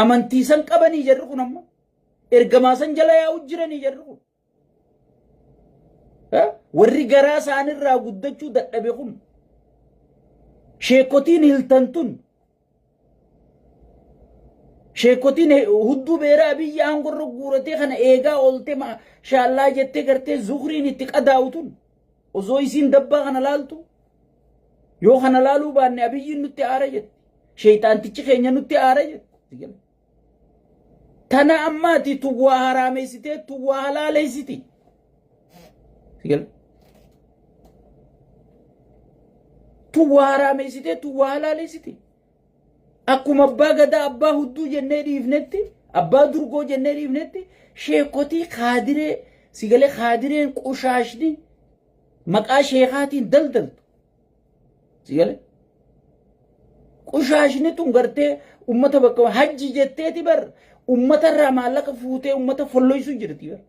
amantiisan qabanii jarri kun amma ergamaasan jala yaa'u jiranii jarri kun warri garaa isaanirraa guddachuu dadhabe kun sheekotiin hiltantun sheekotiin hudduu beeraa biyya aangorra guuratee kana eegaa oolte shaallaa jettee gartee zuhriin itti qadaa'utun osoo isiin dabbaa kana laaltu yoo kana laaluu baanne abiyyiin nutti aara jette sheeyxaantichi keenya nutti aara jette tana ammaati tuwwaa haraameessitee tuwwaa halaaleessiti tuwwaa haraameessitee tuwwaa halaaleessiti akkuma abbaa gadaa abbaa hudduu jennee dhiifnetti abbaa durgoo jennee dhiifnetti sheekotii khaadiree sigalee khaadireen qushaashni maqaa sheekaatiin daldaltu sigalee qushaashni tun gartee ummata bakka hajji jetteeti bar ummata irraa maallaqa fuutee ummata folloysu jirti bar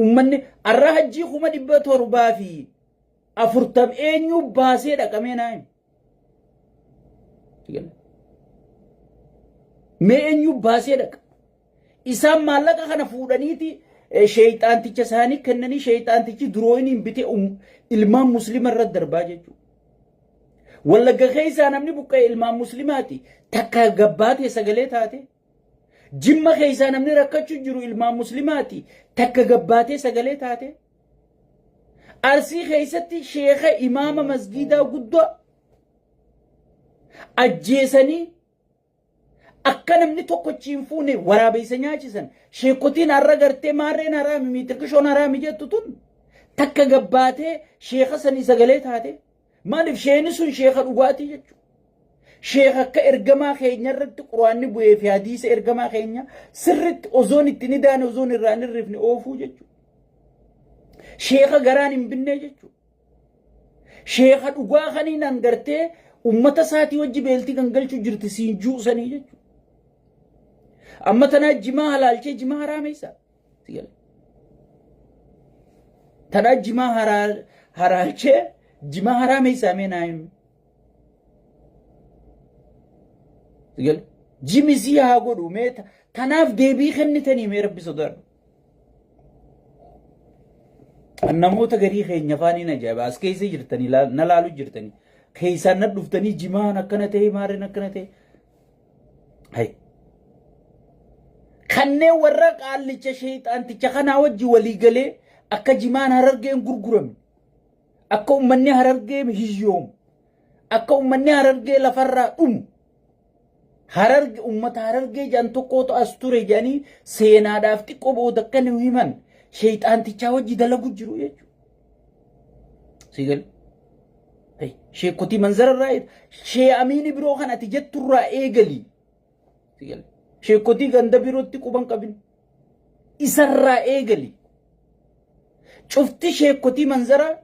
ummanni arra hajjii 740 eenyu baasee dhaqamee naayim mee eenyu baasee dhaqa isaan maallaqa kana fuudhaniiti sheeyxaanticha isaanii kennanii sheeyxaantichi durooyiniin bite ilmaan muslima irra darbaa jechuudha wallagga keessaa namni buqqee ilmaan muslimaati takka gabbaatee sagalee taate jimma keessaa namni rakkachuu jiru ilmaan muslimaati takka gabbaatee sagalee taate arsii keessatti sheekha imaama masgiidaa guddaa ajjeesanii akka namni tokkochiin fuune waraabeysa nyaachisan sheekotiin har'a gartee maarreen haraami miitirkishoon haraami jettu tun takka gabbaatee sheekha sanii sagalee taate maaliif sheeni sun sheekha dhugaatii jechuudha sheekha akka ergamaa keenya irratti quraanni bu'ee fi hadiisa ergamaa keenya sirritti ozoon itti ni daane ozoon irraan irrifne oofuu jechuudha sheekha garaan hin binne jechuudha sheekha dhugaa kaniinaan gartee ummata isaatii wajji beeltii gangalchuu jirti siin juusanii jechuudha amma tanaa jimaa halaalchee jimaa haraameysa tanaa jimaa haraalchee jimaa haraameysa meenaayim jimisii haa godhu mee tanaaf deebii kennitanii mee rabbi sodaadhu namoota garii keenya afaaniin ajaa'iba as keessa jirtanii na laalu jirtanii keessaan na dhuftanii jimaan akkana ta'e maarreen akkana ta'e hay kanneen warra qaallicha sheeyxaanticha kanaa wajji walii galee akka jimaan harargeen gurgurame akka ummanni harargee hiyyoomu akka ummanni harargee lafarraa dhumu hararge ummata harargee jan tokkootu as ture jedhanii seenaadhaaf xiqqoo booda akka nu himan sheeyxaantichaa wajji dalagu jiru jechuudha sigal sheekotii manzararraa shee amiini biroo kan ati jetturraa eegalii sigal sheekotii ganda birootti quban qabin isarraa eegalii cufti sheekotii manzaraa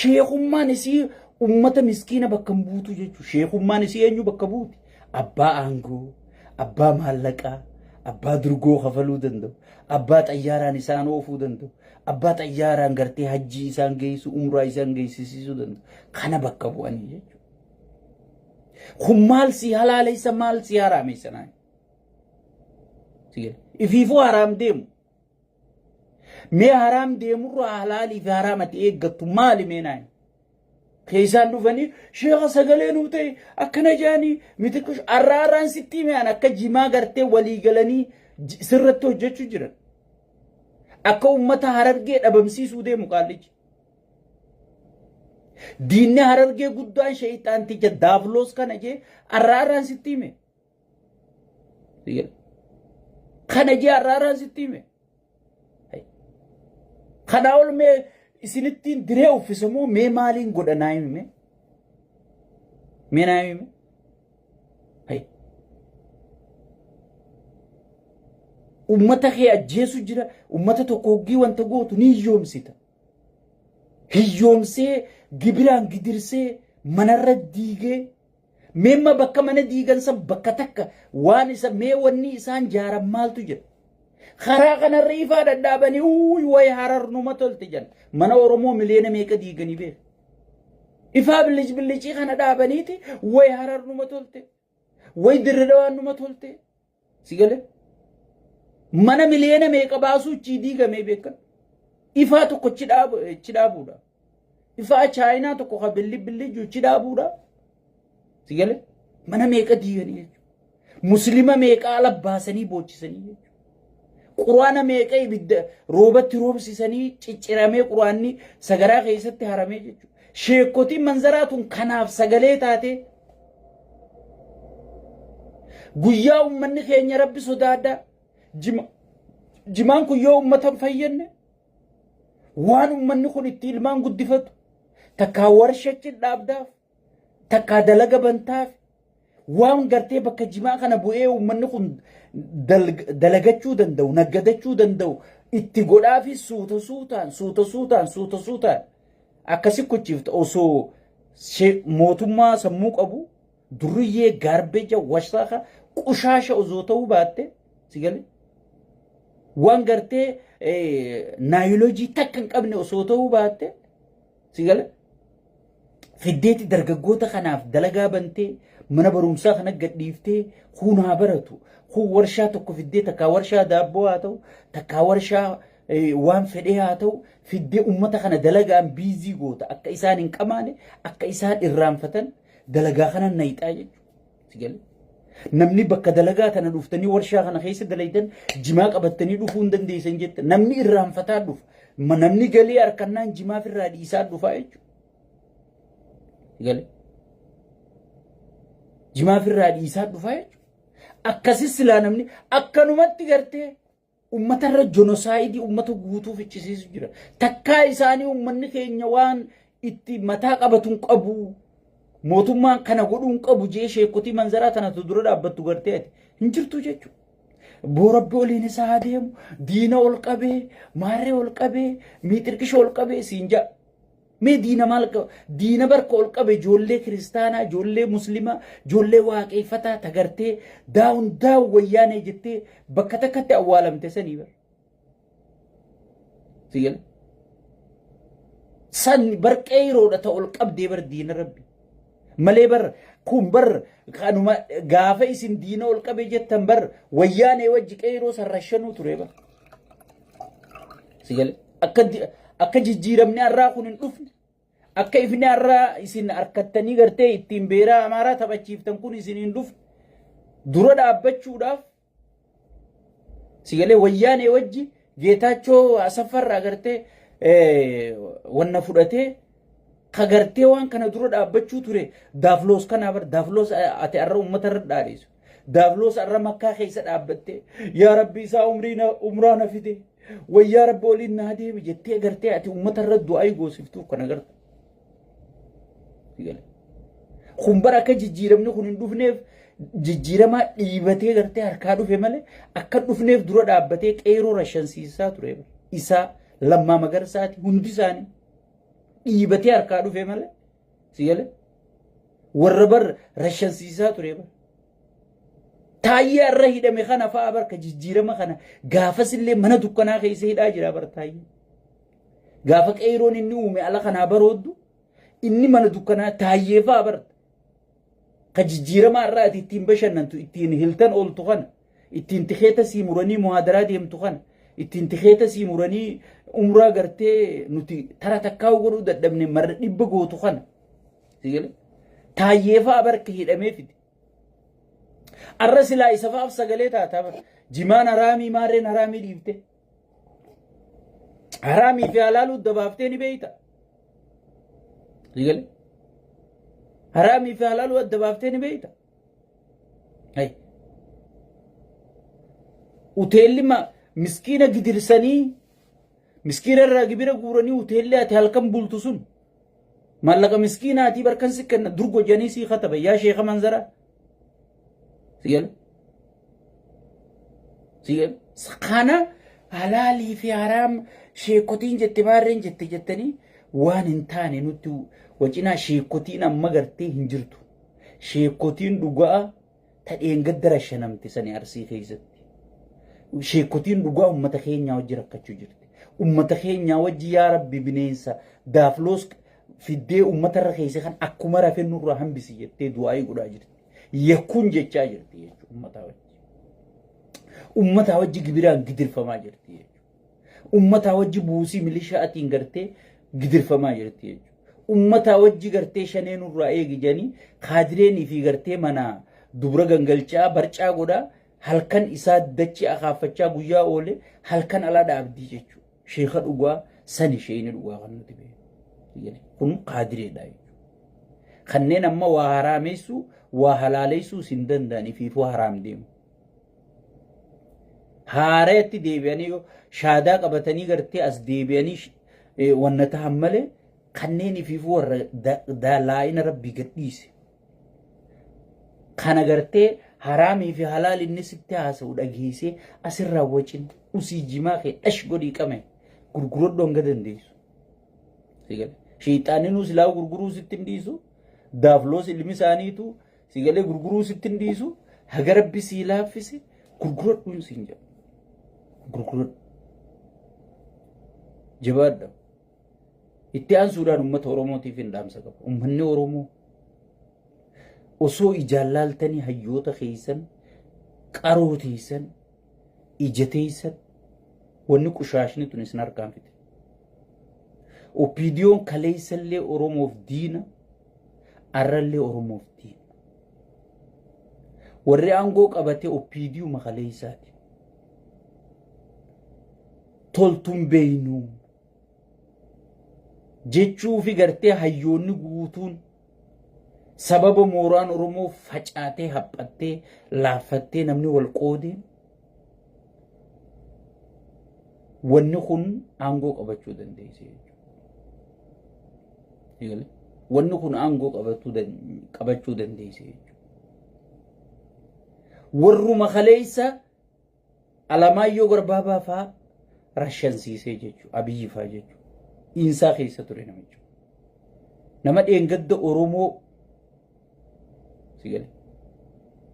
sheekummaan isii ummata miskiina bakka buutu jechuudha sheekummaan isii eenyu bakka buuti abbaa aangoo abbaa maallaqaa abbaa durgoo kafaluu danda'u abbaa xayyaaraan isaan oofuu danda'u abbaa xayyaaraan gartee hajjii isaan geessu umraa isaan geessisuu danda'u kana bakka bu'anii jechuudha kun maal si halaaleysa maal si haraameysa naan ifiifuu haraam deemu mee haraam deemurraa halaalii fi haraamati eeggattu maali mee naan keessaan dhufanii sheekha sagalee nuu ta'e akkana jaanii mitirkush arraaraan sitti me'an akka jimaa gartee walii galanii sirratti hojjechuu jiran akka ummata harargee dhabamsiisuu deemu qaallichi diinni harargee guddaan sheeyxaanticha daafloos kana jee arraaraan sitti hime kana jee arraaraan sitti hime kana ol mee isinittiin diree uffisamoo mee maaliin godhanaa hime mee naa hime ummata kee ajjeesu jira ummata tokko hoggii wanta gootu ni hiyyoomsita hiyyoomsee gibiraan gidirsee manarra diigee meemma bakka mana diigansa bakka takka waan isa mee wanni isaan jaaran maaltu jira karaa kanarra ifaa dadhaabanii way harar numa tolte jan mana oromoo miliyoona meeqa diiganii beeku إفا بلجي خنا دابنيتي وي هرر نما تولتي وي درلوان نما تولتي سيقال mana miliyoona meeqa baasuu ichi diigame beekan ifaa tokko ichi dhaabuudha ifaa chaayinaa tokko ka billi juu ichi dhaabuudha sigale mana meeqa diiganii jechuudha muslima meeqa ala baasanii boochisanii jechuudha quraana meeqa ibidda roobatti roobsisanii cicciramee quraanni sagaraa keessatti haramee jechuudha sheekotiin manzaraatuun kanaaf sagalee taate guyyaa ummanni keenya rabbi sodaadhaa jimaan kun yoo ummatan fayyenne waan ummanni kun itti ilmaan guddifatu takkaa warshachi dhaabdaaf takkaa dalaga bantaaf waan gartee bakka jimaa kana bu'ee ummanni kun dalagachuu danda'u naggadachuu danda'u itti godhaafi suuta suutaan akkasi kuchiifta osoo mootummaa sammuu qabu duriyyee gaarbeja wasaaqa qushaasha osoo ta'uu baatte sigale waan gartee naayilojii takkan qabne osoo ta'uu baatte sigale fiddeeti dargaggoota kanaaf dalagaa bantee mana barumsaa kana gadhiiftee kunaa baratu kun warshaa tokko fiddee takkaa warshaa daabboo haa ta'u takkaa warshaa waan fedhee haa ta'u fiddee ummata kana dalagaan biizii goota akka isaan hin qamaane akka isaan irraanfatan dalagaa kana nayixaa jechuudha sigale namni bakka dalagaa tana dhuftanii warshaa kana keessa dalaytan jimaa qabattanii dhufuu hin dandeessan jetta namni irraanfataa dhufa namni galii harkannaan jimaaf irraa dhiisaa dhufaa jechuudha gale jimaaf irraa dhiisaa dhufaa jechuudha akkasis silaa namni akkanumatti gartee ummatarra jonosaayidii ummata guutuu fichisiisu jira takkaa isaanii ummanni keenya waan itti mataa qabatuun qabu mootummaan kana godhuun qabu jee sheekotii manzaraa tanatu dura dhaabbattu gartee hin jirtu jechuudha. Boorabbi oliin isaa adeemu diina ol qabee maarree ol qabee miixirqisha ol qabee siinja mee diina maal qaba diina barka ol qabee ijoollee kiristaanaa ijoollee muslimaa ijoollee waaqeffataa tagartee daawun wayyaanee jettee bakka takkatti awwaalamte sanii bar sigale san barqee yeroodha ta ol qabdee bar diina rabbi malee bar kun bar kanuma gaafa isin diina ol qabe jettan bar wayyaanee wajji qeeroo sarrashanuu ture bar sigale akka jijjiiramni arraa kun hin dhufne akka ifni arraa isin harkattanii gartee ittiin beeraa amaaraa taphachiiftan kun isin hin dhufne dura dhaabbachuudhaaf sigale wayyaanee wajji geetaachoo asafarraa gartee wanna fudhatee kagartee waan kana dura dhaabbachuu ture daafloos kana bar daafloos ati arra ummata irra dhaadheessu daafloos arra makkaa keessa dhaabbatte yaa rabbi isaa umraana fide wayyaa rabbi oliin naa deebi jettee gartee ati ummata irra du'aa goosiftuuf kana garta kun bara akka jijjiiramni kun hin dhufneef jijjiirama dhiibatee gartee harkaa dhufe malee akka dhufneef dura dhaabbatee qeeroo rashansiisaa ture isaa lammaa magarsaati hundi isaanii dhiibatee harkaa dhufe malee sigale warra bar rashansiisaa ture bar taayyee arra hidhame kana fa'a barka jijjiirama kana gaafas illee mana dukkanaa keessa hidhaa jira bar taayyee gaafa qeeroon inni uume ala kanaa barooddu inni mana dukkanaa taayyee fa'a bar ka jijjiirama arraa ati ittiin bashannantu ittiin hiltan ooltu kana ittiin tikeeta sii muranii muhaadaraa deemtu kana ittiin tikeeta sii muranii umraa gartee nuti tara takkaa godhuu dadhabne marra dhibba gootu kana sigale taayyee fa'a barka hidhamee fide arra silaa isa fa'aaf sagalee taataa bar jimaan haraamii maarreen haraamii dhiifte haraamii fi halaaluu dabaaftee ni beeyta sigale haraamii fi halaaluu dabaaftee ni beeyta hay uteelli miskiina gidirsanii miskiina irraa gibira guuranii uteelli ati halkan bultu sun mallaqa miskiinaatii barkan si kenna durgo janii sii kataba yaa sheeka manzaraa sigale kana halaalii fi haraam sheekotiin jette maarreen jettanii waan hin taane nutti wacinaa sheekotiin amma gartee hin jirtu sheekotiin dhugaa tadheen gaddara shanamte sani arsii keessatti sheekotiin dhugaa ummata keenyaa wajji rakkachuu jirti ummata keenyaa wajji yaa rabbi bineensa daafloos fiddee uummata irra keessa kan akkuma rafee nurraa hambisi jettee du'aayii godhaa jirti. Yakkuun jechaa jirti jechuudha uummataa wajji. Uummataa wajji gibiraan gidirfamaa jirti jechuudha. Uummataa wajji buusii milishaatiin gartee gidirfamaa jirti jechuudha. Uummataa wajji gartee shanee nurraa eegijanii kaadireenii fi gartee mana dubra gangalchaa barcaa godhaa halkan isaa dachi akaafachaa guyyaa oole halkan alaa dhaabdii jechuudha. Sheekha dhugaa sani sheeyni dhugaa kan nuti beeku. Kun kaadireedha jechuudha. Kanneen amma waa haraameessu waa halaaleessu sin danda'anii fi waa haraam deemu. Haareetti deebi'anii shaadaa qabatanii gartee as deebi'anii wanna ta'an malee kanneen fi warra daalaa'ina rabbii gadhiise. Kana gartee haraamii fi halaal inni sitti haasa'u dhageessee asirraa wacin usii jimaa kee dhash godhii qame gurguradhu hanga dandeessu. Sheexaanni nuus laa gurguruu sitti hin dhiisu. Daafloos ilmi isaaniitu sigalee gurguruu sitti hin dhiisu. Haga rabbi sii laaffise gurguradhuun siin jedha. Gurguradhu. Jabaadha. Itti aansuudhaan uummata Oromootiif hin dhaamsa qaba. Uummanni Oromoo osoo ijaan laaltanii hayyoota keessan qaroo teessan ija teessan wanni qushaashni tun isin harkaan fite. Opiidiyoon kaleessallee Oromoof diina arrallee Oromoof diina. Warri aangoo qabatee opiidiyuu makaleessaati. Toltuun beeynuu jechuu fi gartee hayyoonni guutuun sababa mooraan Oromoo facaatee haphattee laaffattee namni wal qoodeen wanni kun aangoo qabachuu dandeesse jechuudha. Wanni kun aangoo qabachuu dandeesse jechuudha. Warruma kaleessa Alamaayyoo Garbaabaa fa'aa rashansiisee jechuudha. Abiyyi fa'aa jechuudha. Insaa keessa ture namicha. Nama dheengadda Oromoo sigale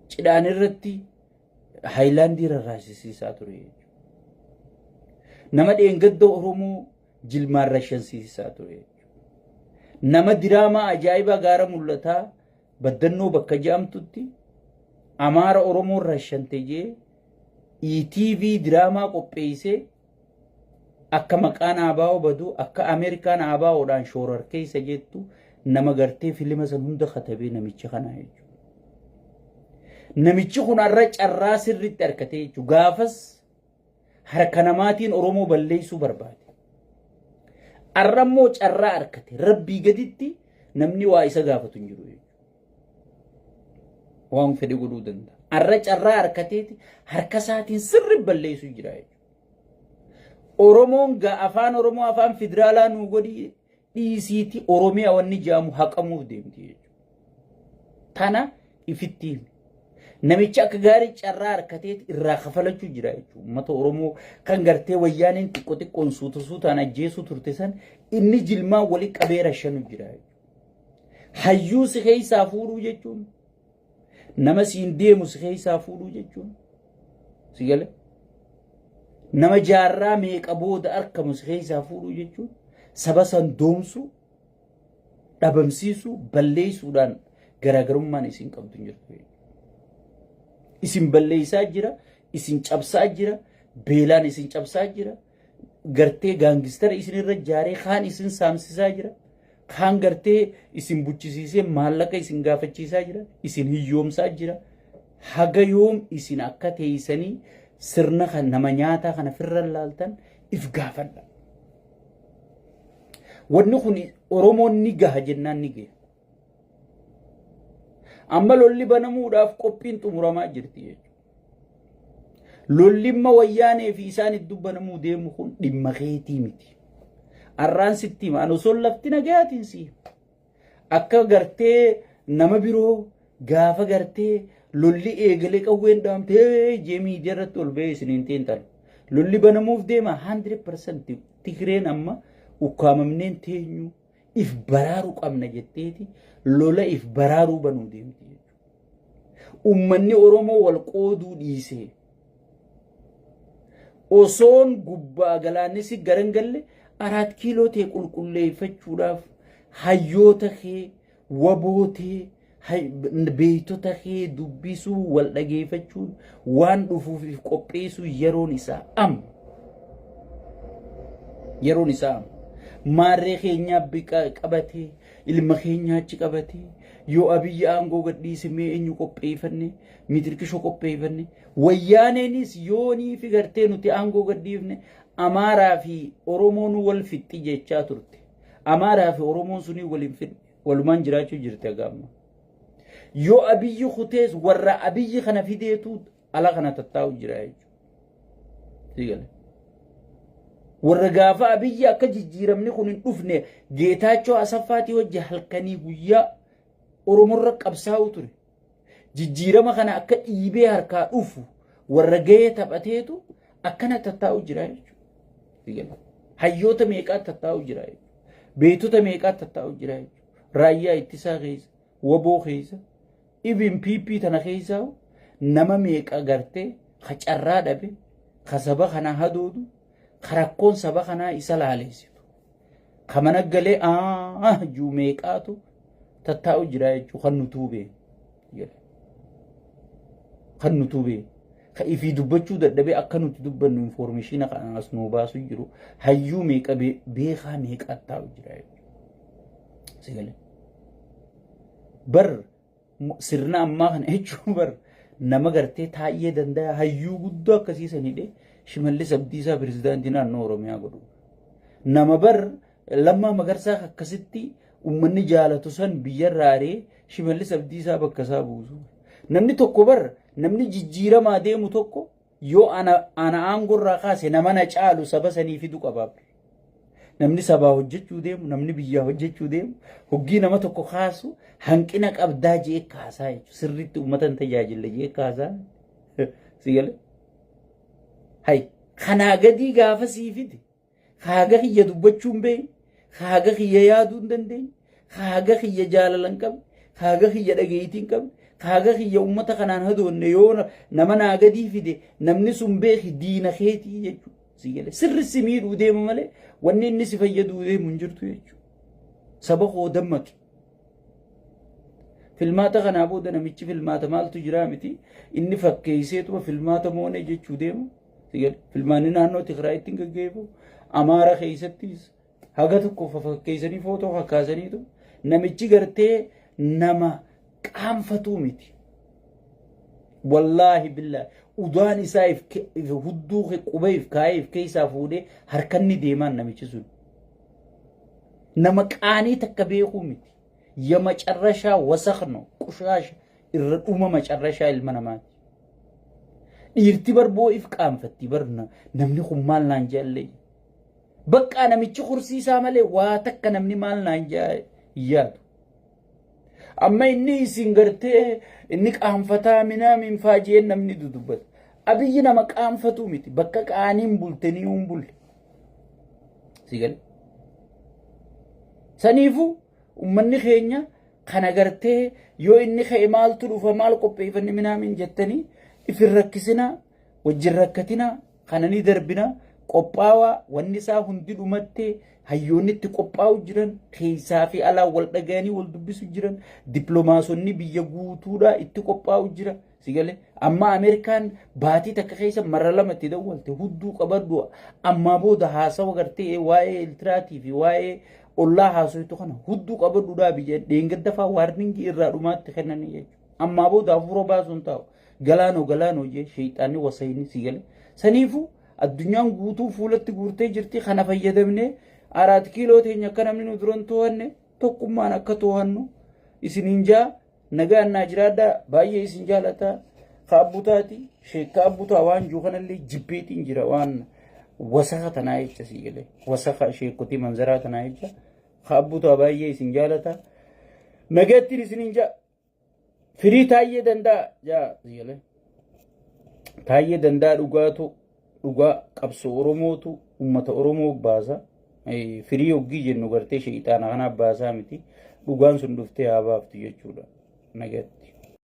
cidhaan irratti haayilaandii rarraasisiisaa ture jechuudha. Nama dheengadda Oromoo jilmaan rashansiisaa ture jechuudha. Nama diraamaa ajaa'ibaa gaara mul'ataa baddannoo bakka jedhamtutti Amaara Oromoo rashante jee ETV diraamaa qopheessee akka maqaan ABO badu akka Ameerikaan ABO'dhaan shoorar keessa jettu nama gartee filima san hunda katabee namicha kana jechuudha. Namichi kun arra carraa sirriitti argatee jechuudha. Gaafas harka namaatiin Oromoo balleessuu barbaade. Arrammoo carraa argate rabbii gaditti namni waa isa gaafatu hin jiru jechuudha. Waan fedhe godhuu danda'a. Arra carraa argateeti harka isaatiin sirri balleessuu jira jechuudha. Oromoon afaan Oromoo afaan federaalaa nu godhi dhiisiiti Oromiyaa wanni jaamu haqamuuf deemti jechuudha. Tana ifittiin namicha akka gaarii carraa argateeti irraa kafalachuu jira jechuudha. Uummata Oromoo kan gartee wayyaaniin xiqqoo xiqqoon suutaan ajjeesuu turte san inni jilmaan walii qabee rashanu jira jechuudha. Hayyuu si keessaa fuudhuu jechuun nama siin deemu si keessaa fuudhuu jechuun si gale. Nama jaarraa meeqa booda argamu si keessaa fuudhuu jechuun saba san doomsuu dhabamsiisuu balleessuudhaan garaagarummaan isin qabdu hin jirtu. Isin balleessaa jira, isin cabsaa jira, beelaan isin cabsaa jira, gartee gaangistara isin irra jaaree kaan isin saamsisaa jira, kaan gartee isin buchisiisee maallaqa isin gaafachiisaa jira, isin hiyyoomsaa jira. Haga yoom isin akka teessanii sirna kan nama nyaataa kana firra laaltan if gaafadha. Wanni kun Oromoon ni gaha jennaan ni gahe. Amma lolli banamuudhaaf qophiin xumuramaa jirti jechuudha. Lolli imma wayyaanee fi isaan iddoo banamuu deemu kun dhimma keetii miti. Arraan sitti hima osoo lafti nagayaatiin si akka gartee nama biroo gaafa gartee lolli eegalee qawween dhaamtee jeemii irratti ol ba'ee isiniin teental. Lolli banamuuf deema 100% Tigreen amma ukkaamamneen teenyu if baraaruu qabna jetteeti lola if baraaruu banuu deemti jechuudha. Uummanni Oromoo wal qooduu dhiisee osoon gubbaa galaannissi garan galle 4 kiiloo ta'e qulqulleeffachuudhaaf hayyoota kee wabootee beeytota kee dubbisuu wal dhageeffachuun waan dhufuuf qopheessuu yeroon isaa amma. Yeroon isaa maarree keenyaa qabatee ilma keenyaa achi qabatee yoo abiyyi aangoo gadhiisimee eenyu qopheeffanne mitirkishoo qopheeffanne wayyaaneenis yoonii fi gartee nuti aangoo gadhiifne Amaaraa fi Oromoon wal fixxi jechaa turte. Amaaraa fi Oromoon sunii waliin fixne walumaan jiraachuu jirte agamma. Yoo abiyyi kutees warra abiyyi kana fideetu ala kana tattaa'u jira jechuudha. Warra gaafa abiyyi akka jijjiiramni kun hin dhufne Geetaachoo Asaffaatii wajji halkanii guyyaa Oromoorra qabsaa'u ture. Jijjiirama kana akka dhiibee harkaa dhufu warra gahee taphateetu akkana tattaa'u jira jechuudha. Hayyoota meeqaa tattaa'u jira jechuudha. Beetota meeqaa tattaa'u jira jechuudha. Raayyaa ittisaa keessa, waboo keessa, ibin piippii tana keessaa nama meeqa gartee hacarraa dhabe, ka saba kanaa hadoodu, ka rakkoon saba kanaa isa laaleessitu. Ka mana galee juu meeqaatu tattaa'u jira jechuudha. Kan nutuu bee. Kan nutuu bee. Ka ifii dubbachuu dadhabee akka nuti dubbannu informationa kana as nuu baasu jiru hayyuu meeqa beekaa meeqa taa'u jira jechuudha. Bar sirna ammaa kana jechuun bar nama gartee taa'ee danda'a hayyuu guddoo akkasiisanidhe Shimallis Abdiisaa pirezidaantii naannoo Oromiyaa godhu. Nama bar Lammaa Magarsaa akkasitti uummanni jaalatu san biyyarraa aree Shimallis Abdiisaa bakka isaa buusu. Namni tokko bar namni jijjiiramaa deemu tokko yoo ana aangorraa kaase nama na caalu saba sanii fidu qabaab. Namni sabaa hojjechuu deemu, namni biyyaa hojjechuu deemu, hoggii nama tokko kaasu hanqina qabdaa jee kaasaa jechuudha. Sirriitti uummata hin tajaajille jee kaasaa. Sigale. Hay kanaa gadii gaafa sii fide. Kaaga kiyya dubbachuun beeyi. Kaaga kiyya yaaduu hin dandeenye. Kaaga kiyya jaalala hin qabne. Kaaga kiyya dhageettii hin qabne. Kaaga kiyya uummata kanaan hadoonne yoo nama naa gadii fide namni sun beeki diina keetii jechuudha. Sigale. Sirri si miidhuu deemu malee wanni inni si fayyaduu deemu hin jirtu jechuudha. Saba koo dammaqe. Filmaata kanaa booda namichi filmaata maaltu jira miti inni fakkeesseetuma filmaata moonee jechuu deemu. Sigale. Filmaanni naannoo Tigraayitti hin gaggeeffamu. Amaara keessattis haga tokko fakkeessanii footoo fakkaasaniitu namichi gartee nama qaanfatuu miti. Wallaahi billaahi udaan isaa hudduu qubeef kaa'eef keessaa fuudhee harkanni deemaan namichi sun. Nama qaanii takka beekuu miti. Ya macarrashaa wasakno qushaasha irra dhuma macarrashaa ilma namaati. Dhiirti barboo'if qaanfatti barna namni kun maal naan jaallee. Bakka namichi kursiisaa malee waa takka namni maal naan yaadu. Amma inni isin gartee inni qaanfataa minaamin faajeen namni dudubbata. Abiyyi nama qaanfatu miti bakka qaaniin bultanii hin bulle. Sigale. Saniifu ummanni keenya kana gartee yoo inni ka'e maaltu dhufa maal qopheeffanne minaamin jettanii ifin rakkisinaa wajjin rakkatinaa kananii darbinaa qophaawaa wanni isaa hundi dhumattee hayyoonni itti qophaa'u jiran keessaa fi alaa wal dhaga'anii wal dubbisu jiran dippiloomaasonni biyya guutuudhaa itti qophaa'u jira. Sigale amma Ameerikaan baatii takka keessa marra lama itti dawwalte hudduu qabaddu amma booda haasawa gartee waa'ee Iltiraatii fi waa'ee ollaa haasoitu kana hudduu qabadduudhaa biyya deengaddafaa waarningi irraa dhumaatti kennanii jechuudha. Amma booda afuroo baasuun taa'u galaanoo jee sheexaanni wasayini. Sigale saniifu addunyaan guutuu fuulatti guurtee jirti kana fayyadamne 4 kiiloo teenya akka namni nu duran to'anne tokkummaan akka to'annu isiniin jaa nagaan naa jiraadhaa baay'ee isin jaalataa kaabbutaati sheekka abbutaa waan juu kanallee jibbeetiin jira waan wasaka tanaa jecha. Sigale wasaka sheekkotii manzaraa tanaa jecha kaabbutaa baay'ee isin jaalataa nagaattiin isiniin jaa firii taayee danda'a jaa. Sigale taayee danda'a dhugaa qabsoo Oromootu ummata Oromoo baasa. Firii hoggii jennu gartee sheexaana kana baasaa miti dhugaan sun dhuftee haa baaftu jechuudha. Nagaatti.